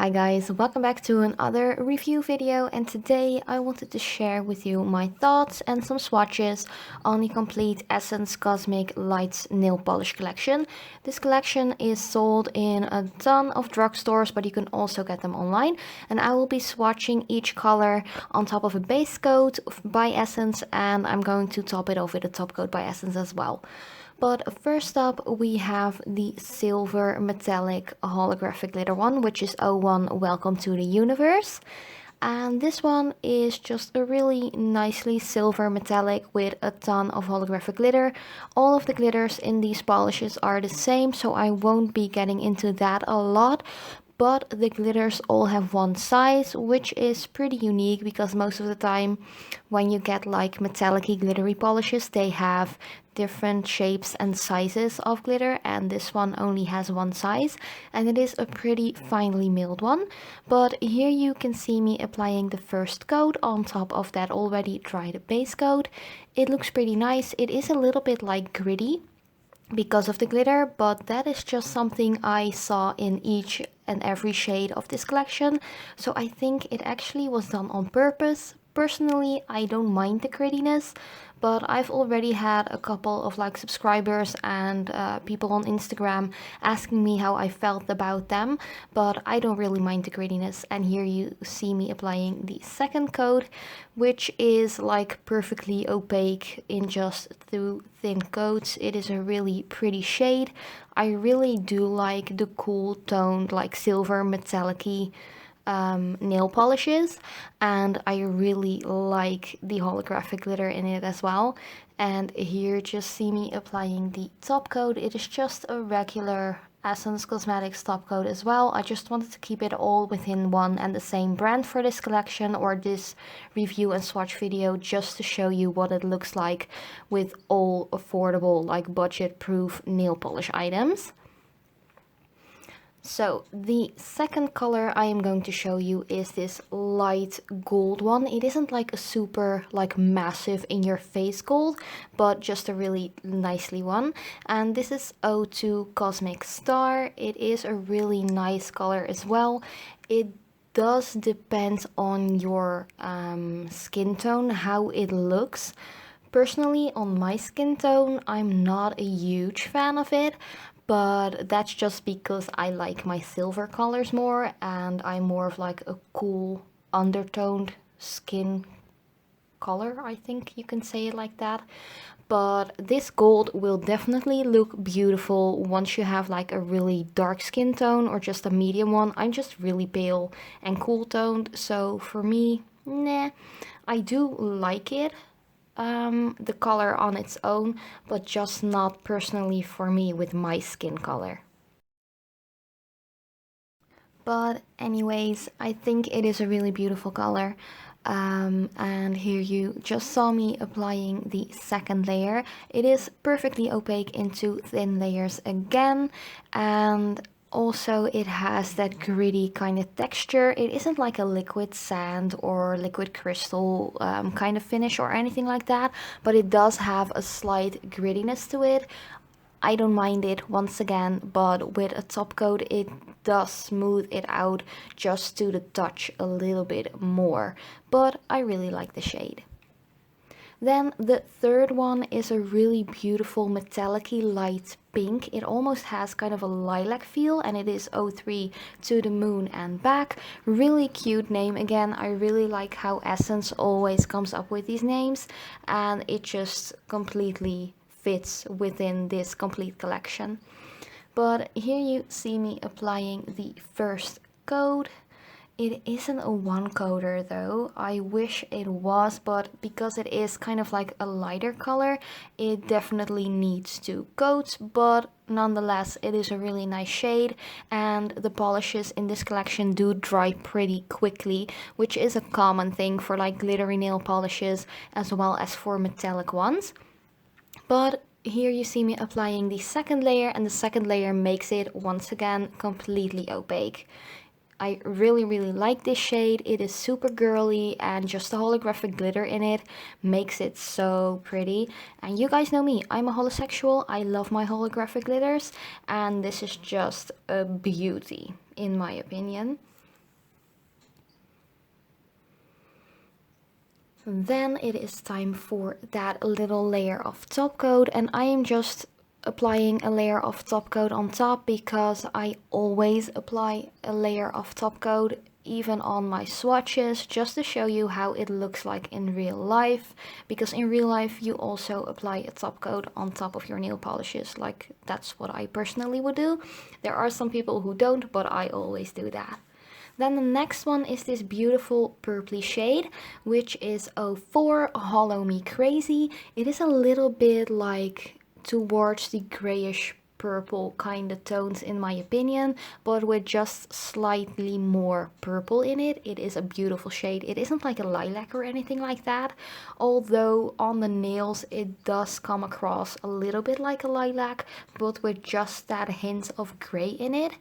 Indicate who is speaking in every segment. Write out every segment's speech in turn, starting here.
Speaker 1: Hi guys, welcome back to another review video, and today I wanted to share with you my thoughts and some swatches on the complete Essence Cosmic Lights nail polish collection. This collection is sold in a ton of drugstores, but you can also get them online, and I will be swatching each color on top of a base coat by Essence, and I'm going to top it off with a top coat by Essence as well. But first up, we have the silver metallic holographic glitter one, which is 01 Welcome to the Universe. And this one is just a really nicely silver metallic with a ton of holographic glitter. All of the glitters in these polishes are the same, so I won't be getting into that a lot. But the glitters all have one size, which is pretty unique because most of the time when you get like metallic-y glittery polishes, they have different shapes and sizes of glitter, and this one only has one size, and it is a pretty finely milled one. But here you can see me applying the first coat on top of that already dried base coat. It looks pretty nice. It is a little bit like gritty because of the glitter, but that is just something I saw in each and every shade of this collection, so I think it actually was done on purpose. Personally, I don't mind the grittiness, but I've already had a couple of like subscribers and people on Instagram asking me how I felt about them, but I don't really mind the grittiness. And here you see me applying the second coat, which is like perfectly opaque in just two thin coats. It is a really pretty shade. I really do like the cool toned like silver metallic-y nail polishes, and I really like the holographic glitter in it as well. And here just see me applying the top coat. It is just a regular Essence Cosmetics top coat as well. I just wanted to keep it all within one and the same brand for this collection or this review and swatch video, just to show you what it looks like with all affordable like budget proof nail polish items. So the second color I am going to show you is this light gold one. It isn't like a super like massive in your face gold, but just a really nicely one. And this is 02 Cosmic Star. It is a really nice color as well. It does depend on your skin tone how it looks. Personally, on my skin tone, I'm not a huge fan of it, but that's just because I like my silver colors more, and I'm more of like a cool undertoned skin color, I think you can say it like that. But this gold will definitely look beautiful once you have like a really dark skin tone or just a medium one. I'm just really pale and cool toned, so for me, nah, I do like it, the color on its own, but just not personally for me with my skin color. But anyways, I think it is a really beautiful color. And here you just saw me applying the second layer. It is perfectly opaque into thin layers again, and also it has that gritty kind of texture. It isn't like a liquid sand or liquid crystal kind of finish or anything like that, but it does have a slight grittiness to it. I don't mind it once again, but with a top coat it does smooth it out just to the touch a little bit more, but I really like the shade. Then the third one is a really beautiful metallic-y light pink. It almost has kind of a lilac feel, and it is 03 To the Moon and Back. Really cute name again. I really like how Essence always comes up with these names, and it just completely fits within this complete collection. But here you see me applying the first coat. It isn't a one coater though. I wish it was, but because it is kind of like a lighter color, it definitely needs two coats, but nonetheless it is a really nice shade, and the polishes in this collection do dry pretty quickly, which is a common thing for like glittery nail polishes as well as for metallic ones. But here you see me applying the second layer, and the second layer makes it once again completely opaque. I really like this shade. It is super girly, and just the holographic glitter in it makes it so pretty. And you guys know me, I'm a holosexual. I love my holographic glitters, and this is just a beauty in my opinion. Then it is time for that little layer of top coat, and I am just applying a layer of top coat on top because I always apply a layer of top coat even on my swatches, just to show you how it looks like in real life, because in real life you also apply a top coat on top of your nail polishes. Like, that's what I personally would do. There are some people who don't, but I always do that. Then the next one is this beautiful purpley shade, which is 04 Hollow Me Crazy. It is a little bit like towards the grayish purple kind of tones in my opinion, but with just slightly more purple in it. It is a beautiful shade. It isn't like a lilac or anything like that, although on the nails it does come across a little bit like a lilac, but with just that hint of gray in it.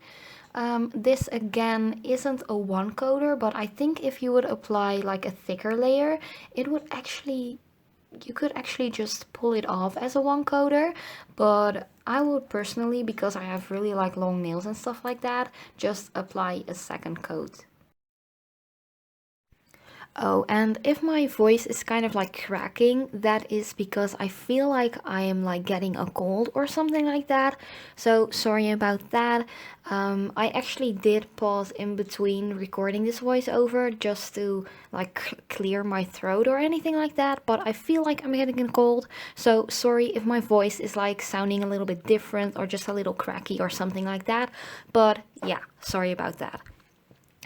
Speaker 1: This again isn't a one coater, but I think if you would apply like a thicker layer, it would actually, you could actually just pull it off as a one coater, but I would personally, because I have really like long nails and stuff like that, just apply a second coat. Oh, and if my voice is kind of like cracking, that is because I feel like I am like getting a cold or something like that. So sorry about that. I actually did pause in between recording this voiceover just to like clear my throat or anything like that. But I feel like I'm getting a cold. So sorry if my voice is like sounding a little bit different or just a little cracky or something like that. But yeah, sorry about that.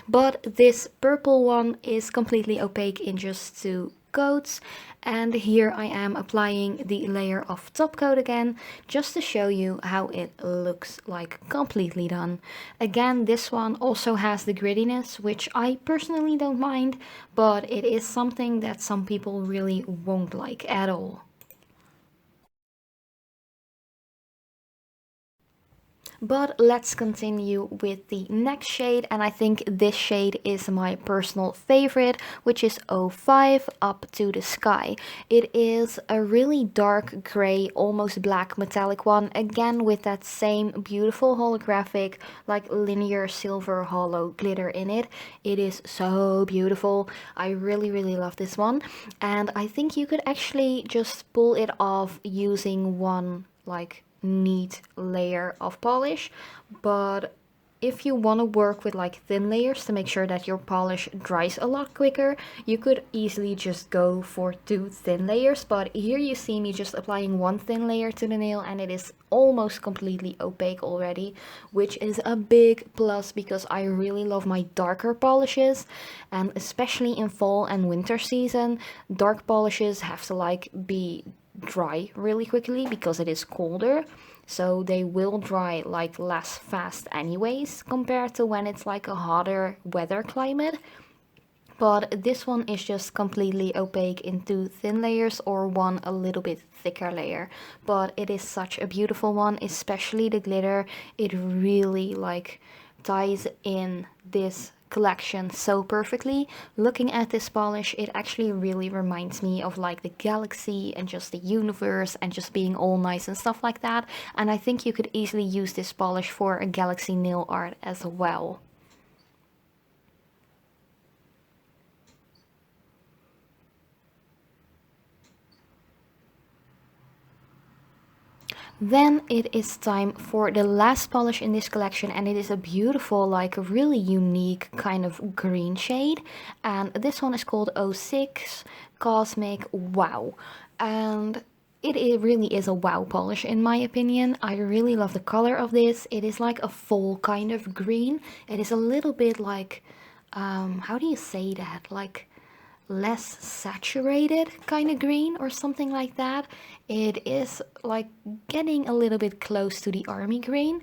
Speaker 1: But this purple one is completely opaque in just 2 coats, and here I am applying the layer of top coat again, just to show you how it looks like completely done. Again, this one also has the grittiness, which I personally don't mind, but it is something that some people really won't like at all. But let's continue with the next shade, and I think this shade is my personal favorite, which is 05 Up to the Sky. It is a really dark gray, almost black metallic one, again with that same beautiful holographic, like linear silver hollow glitter in it. It is so beautiful. I really love this one, and I think you could actually just pull it off using one like neat layer of polish, but if you want to work with like thin layers to make sure that your polish dries a lot quicker, you could easily just go for 2 thin layers. But here you see me just applying 1 thin layer to the nail, and it is almost completely opaque already, which is a big plus because I really love my darker polishes, and especially in fall and winter season, dark polishes have to like be dry really quickly because it is colder, so they will dry like less fast anyways compared to when it's like a hotter weather climate. But this one is just completely opaque in 2 thin layers or one a little bit thicker layer, but it is such a beautiful one, especially the glitter. It really like ties in this collection so perfectly. Looking at this polish, it actually really reminds me of like the galaxy and just the universe and just being all nice and stuff like that. And I think you could easily use this polish for a galaxy nail art as well. Then it is time for the last polish in this collection, and it is a beautiful, like really unique kind of green shade. And this one is called 06 Cosmic Wow. And it really is a wow polish in my opinion. I really love the color of this. It is like a fall kind of green. It is a little bit like, how do you say that? Like less saturated kind of green or something like that. It is like getting a little bit close to the army green,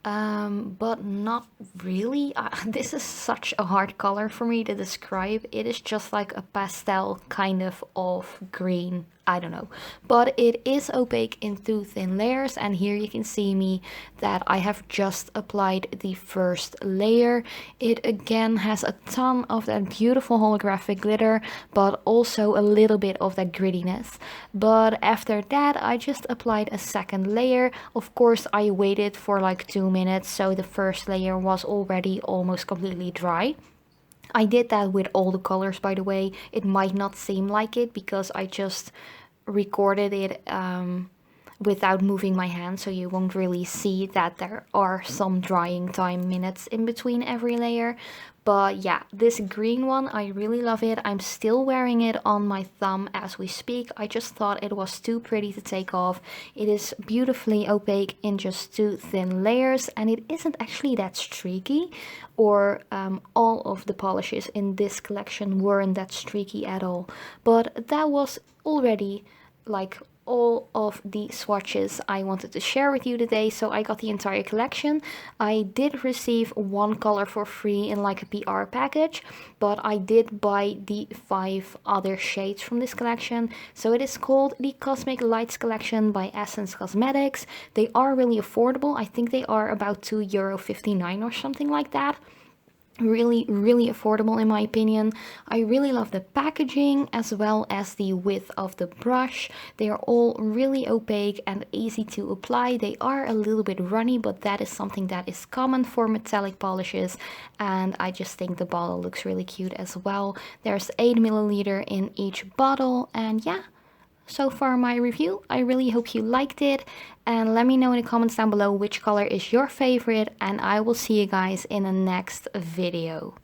Speaker 1: but not really. This is such a hard color for me to describe. It is just like a pastel kind of green. I don't know, but it is opaque in 2 thin layers, and here you can see me that I have just applied the first layer. It again has a ton of that beautiful holographic glitter, but also a little bit of that grittiness. But after that I just applied a second layer. Of course I waited for like 2 minutes, so the first layer was already almost completely dry. I did that with all the colors, by the way. It might not seem like it because I just recorded it without moving my hand, so you won't really see that there are some drying time minutes in between every layer. But yeah, this green one, I really love it. I'm still wearing it on my thumb as we speak. I just thought it was too pretty to take off. It is beautifully opaque in just 2 thin layers, and it isn't actually that streaky, or all of the polishes in this collection weren't that streaky at all. But that was already like all of the swatches I wanted to share with you today. So I got the entire collection. I did receive one color for free in like a PR package, but I did buy the 5 other shades from this collection. So it is called the Cosmic Lights collection by Essence Cosmetics. They are really affordable. I think they are about €2.59 or something like that. Really affordable in my opinion. I really love the packaging as well as the width of the brush. They are all really opaque and easy to apply. They are a little bit runny, but that is something that is common for metallic polishes, and I just think the bottle looks really cute as well. There's 8 milliliter in each bottle, and yeah, so far my review. I really hope you liked it, and let me know in the comments down below which color is your favorite, and I will see you guys in the next video.